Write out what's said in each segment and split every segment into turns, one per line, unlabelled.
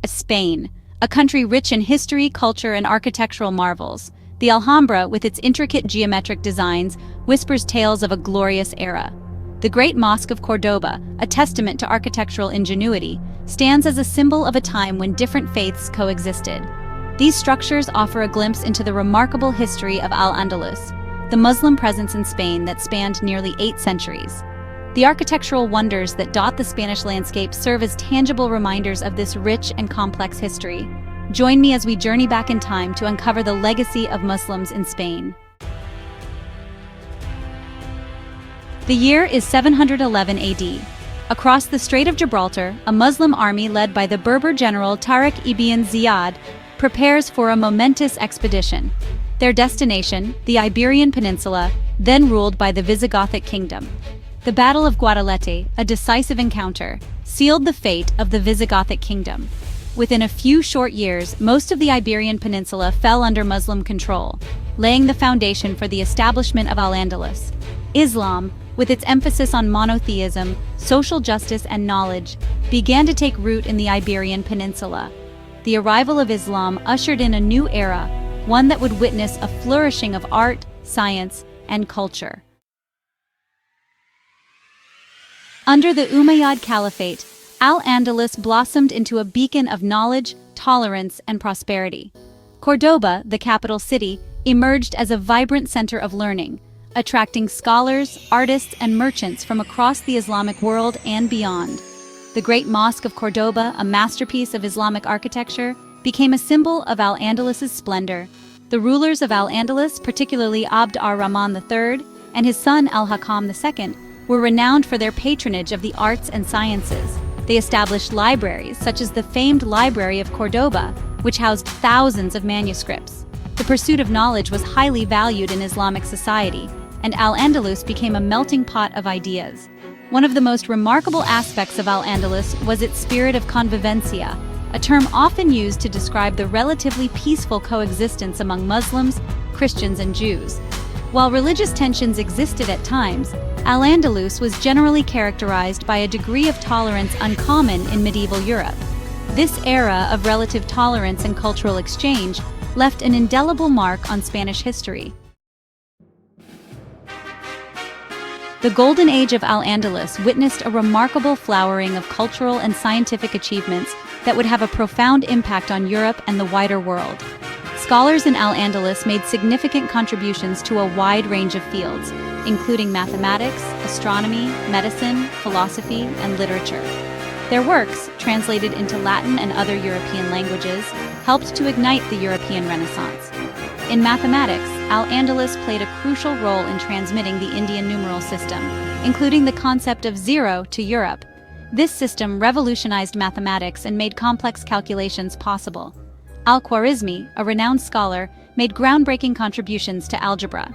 Spain, a country rich in history, culture, and architectural marvels. The Alhambra, with its intricate geometric designs, whispers tales of a glorious era. The Great Mosque of Cordoba, a testament to architectural ingenuity, stands as a symbol of a time when different faiths coexisted. These structures offer a glimpse into the remarkable history of Al-Andalus, the Muslim presence in Spain that spanned nearly 8 centuries. The architectural wonders that dot the Spanish landscape serve as tangible reminders of this rich and complex history. Join me as we journey back in time to uncover the legacy of Muslims in Spain. The year is 711 AD. Across the Strait of Gibraltar, a Muslim army led by the Berber general Tariq ibn Ziyad prepares for a momentous expedition. Their destination, the Iberian Peninsula, then ruled by the Visigothic kingdom. The Battle of Guadalete, a decisive encounter, sealed the fate of the Visigothic kingdom. Within a few short years, most of the Iberian Peninsula fell under Muslim control, laying the foundation for the establishment of Al-Andalus. Islam, with its emphasis on monotheism, social justice, and knowledge, began to take root in the Iberian Peninsula. The arrival of Islam ushered in a new era, one that would witness a flourishing of art, science, and culture. Under the Umayyad Caliphate, Al-Andalus blossomed into a beacon of knowledge, tolerance, and prosperity. Cordoba, the capital city, emerged as a vibrant center of learning, attracting scholars, artists, and merchants from across the Islamic world and beyond. The Great Mosque of Cordoba, a masterpiece of Islamic architecture, became a symbol of Al-Andalus's splendor. The rulers of Al-Andalus, particularly Abd ar-Rahman III and his son Al-Hakam II, were renowned for their patronage of the arts and sciences. They established libraries, such as the famed Library of Cordoba, which housed thousands of manuscripts. The pursuit of knowledge was highly valued in Islamic society, and Al-Andalus became a melting pot of ideas. One of the most remarkable aspects of Al-Andalus was its spirit of convivencia, a term often used to describe the relatively peaceful coexistence among Muslims, Christians, and Jews. While religious tensions existed at times, Al-Andalus was generally characterized by a degree of tolerance uncommon in medieval Europe. This era of relative tolerance and cultural exchange left an indelible mark on Spanish history. The Golden Age of Al-Andalus witnessed a remarkable flowering of cultural and scientific achievements that would have a profound impact on Europe and the wider world. Scholars in Al-Andalus made significant contributions to a wide range of fields, including mathematics, astronomy, medicine, philosophy, and literature. Their works, translated into Latin and other European languages, helped to ignite the European Renaissance. In mathematics, Al-Andalus played a crucial role in transmitting the Indian numeral system, including the concept of zero to Europe. This system revolutionized mathematics and made complex calculations possible. Al-Khwarizmi, a renowned scholar, made groundbreaking contributions to algebra.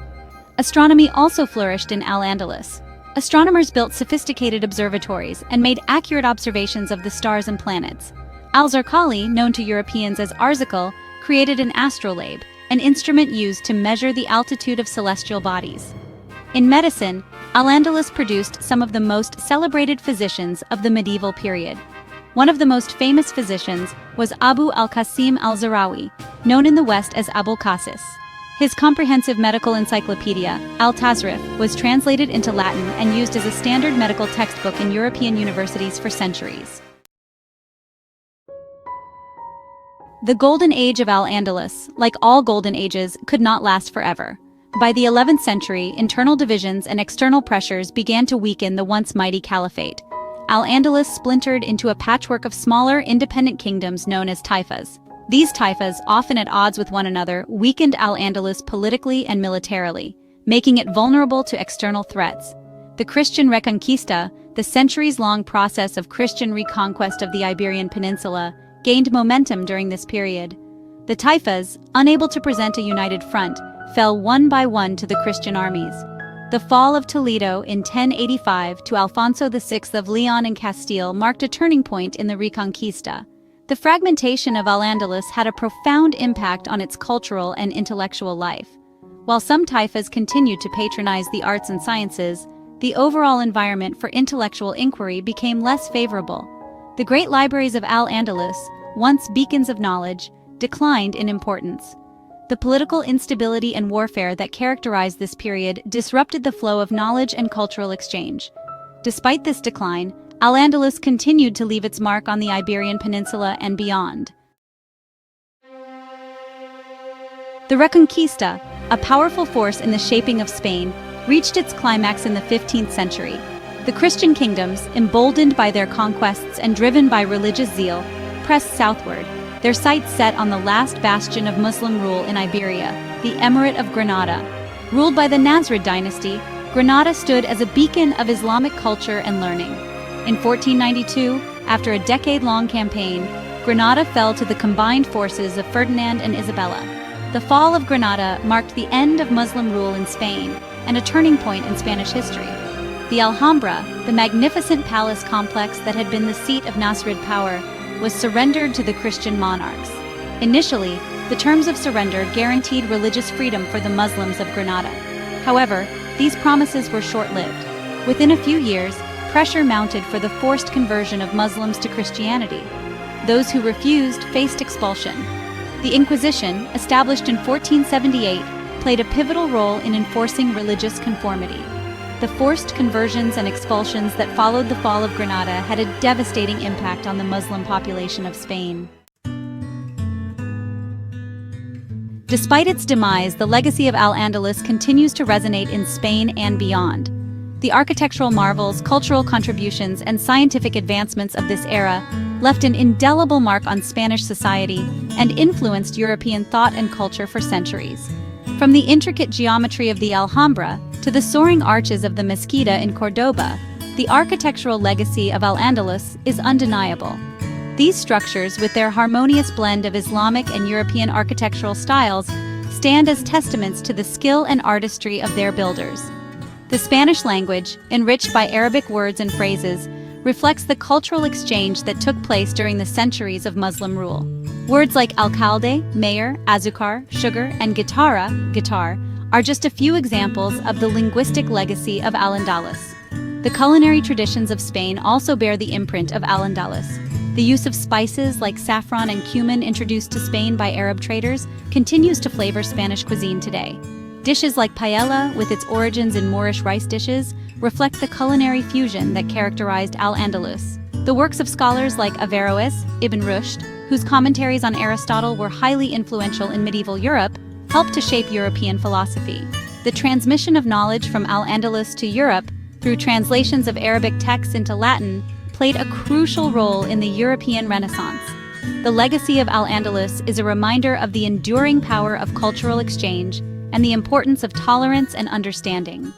Astronomy also flourished in Al-Andalus. Astronomers built sophisticated observatories and made accurate observations of the stars and planets. Al-Zarqali, known to Europeans as Arzakel, created an astrolabe, an instrument used to measure the altitude of celestial bodies. In medicine, Al-Andalus produced some of the most celebrated physicians of the medieval period. One of the most famous physicians was Abu al-Qasim al-Zahrawi, known in the West as Abul Qasis. His comprehensive medical encyclopedia, Al-Tazrif, was translated into Latin and used as a standard medical textbook in European universities for centuries. The Golden Age of Al-Andalus, like all golden ages, could not last forever. By the 11th century, internal divisions and external pressures began to weaken the once mighty caliphate. Al-Andalus splintered into a patchwork of smaller, independent kingdoms known as taifas. These taifas, often at odds with one another, weakened Al-Andalus politically and militarily, making it vulnerable to external threats. The Christian Reconquista, the centuries-long process of Christian reconquest of the Iberian Peninsula, gained momentum during this period. The taifas, unable to present a united front, fell one by one to the Christian armies. The fall of Toledo in 1085 to Alfonso VI of Leon and Castile marked a turning point in the Reconquista. The fragmentation of Al-Andalus had a profound impact on its cultural and intellectual life. While some taifas continued to patronize the arts and sciences, the overall environment for intellectual inquiry became less favorable. The great libraries of Al-Andalus, once beacons of knowledge, declined in importance. The political instability and warfare that characterized this period disrupted the flow of knowledge and cultural exchange. Despite this decline, Al-Andalus continued to leave its mark on the Iberian Peninsula and beyond. The Reconquista, a powerful force in the shaping of Spain, reached its climax in the 15th century. The Christian kingdoms, emboldened by their conquests and driven by religious zeal, pressed southward, their sights set on the last bastion of Muslim rule in Iberia, the Emirate of Granada. Ruled by the Nasrid dynasty, Granada stood as a beacon of Islamic culture and learning. In 1492, after a decade-long campaign, Granada fell to the combined forces of Ferdinand and Isabella. The Fall of Granada marked the end of Muslim rule in Spain and a turning point in Spanish history. The Alhambra, the magnificent palace complex that had been the seat of Nasrid power, was surrendered to the Christian monarchs. Initially, the terms of surrender guaranteed religious freedom for the Muslims of Granada. However, these promises were short-lived. Within a few years, pressure mounted for the forced conversion of Muslims to Christianity. Those who refused faced expulsion. The Inquisition, established in 1478, played a pivotal role in enforcing religious conformity. The forced conversions and expulsions that followed the fall of Granada had a devastating impact on the Muslim population of Spain. Despite its demise, the legacy of Al-Andalus continues to resonate in Spain and beyond. The architectural marvels, cultural contributions, and scientific advancements of this era left an indelible mark on Spanish society and influenced European thought and culture for centuries. From the intricate geometry of the Alhambra to the soaring arches of the Mezquita in Cordoba, the architectural legacy of Al-Andalus is undeniable. These structures, with their harmonious blend of Islamic and European architectural styles, stand as testaments to the skill and artistry of their builders. The Spanish language, enriched by Arabic words and phrases, reflects the cultural exchange that took place during the centuries of Muslim rule. Words like alcalde, mayor, azucar, sugar, and guitarra, guitar, are just a few examples of the linguistic legacy of Al-Andalus. The culinary traditions of Spain also bear the imprint of Al-Andalus. The use of spices like saffron and cumin introduced to Spain by Arab traders continues to flavor Spanish cuisine today. Dishes like paella, with its origins in Moorish rice dishes, reflect the culinary fusion that characterized Al-Andalus. The works of scholars like Averroes, Ibn Rushd, whose commentaries on Aristotle were highly influential in medieval Europe, helped to shape European philosophy. The transmission of knowledge from Al-Andalus to Europe through translations of Arabic texts into Latin played a crucial role in the European Renaissance. The legacy of Al-Andalus is a reminder of the enduring power of cultural exchange and the importance of tolerance and understanding.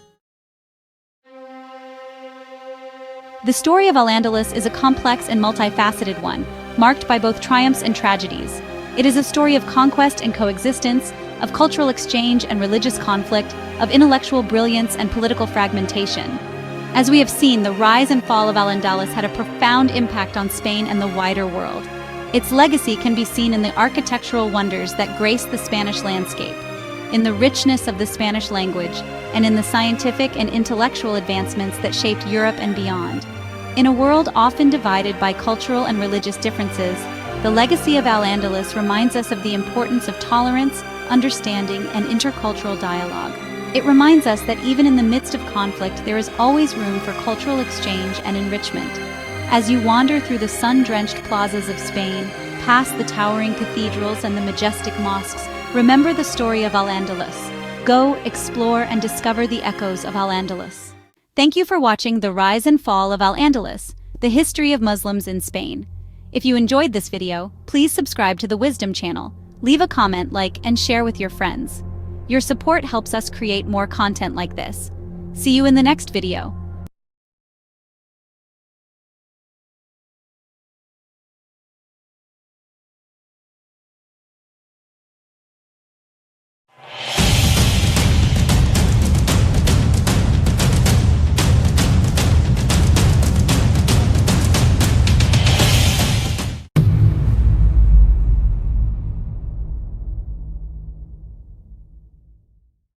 The story of Al-Andalus is a complex and multifaceted one, marked by both triumphs and tragedies. It is a story of conquest and coexistence, of cultural exchange and religious conflict, of intellectual brilliance and political fragmentation. As we have seen, the rise and fall of Al-Andalus had a profound impact on Spain and the wider world. Its legacy can be seen in the architectural wonders that grace the Spanish landscape, in the richness of the Spanish language, and in the scientific and intellectual advancements that shaped Europe and beyond. In a world often divided by cultural and religious differences, the legacy of Al-Andalus reminds us of the importance of tolerance, understanding, and intercultural dialogue. It reminds us that even in the midst of conflict, there is always room for cultural exchange and enrichment. As you wander through the sun-drenched plazas of Spain, past the towering cathedrals and the majestic mosques, remember the story of Al-Andalus. Go, explore, and discover the echoes of Al-Andalus. Thank you for watching The Rise and Fall of Al-Andalus, the history of Muslims in Spain. If you enjoyed this video, please subscribe to the Wisdom channel, leave a comment, like, and share with your friends. Your support helps us create more content like this. See you in the next video.